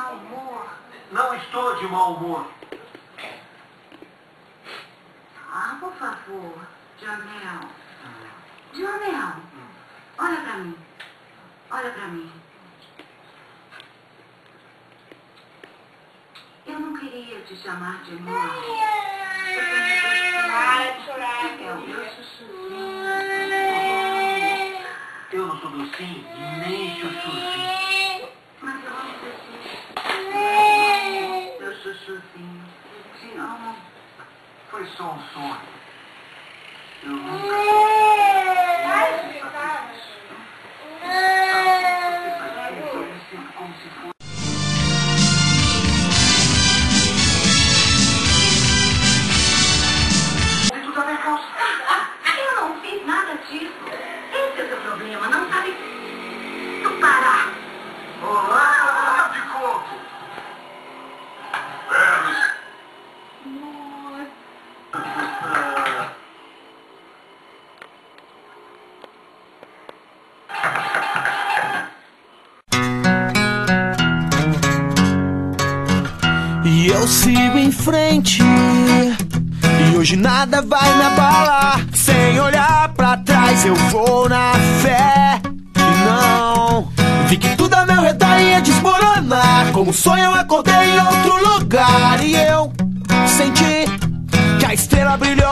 mau humor. Não estou de mau humor. Ah, por favor, Jamel. Jamel, olha pra mim. Olha pra mim. Eu não queria te chamar de amor. Para de chorar. É o meu chuchuzinho. Eu não sou docinho e nem chuchuzinho. Mas eu amo você. Meu chuchuzinho. Te amo. Foi só um sonho. Eu nunca... Vai, filho, para. Eu me sinto como se fosse... Dentro da minha calça. Eu não fiz nada disso. Esse é o seu problema. Não sabe parar. Olá, de coco. E eu sigo em frente, e hoje nada vai me abalar. Sem olhar pra trás eu vou na fé. E não, vi que tudo ao meu redor ia desmoronar. Como sonho eu acordei em outro lugar. E eu senti que a estrela brilhou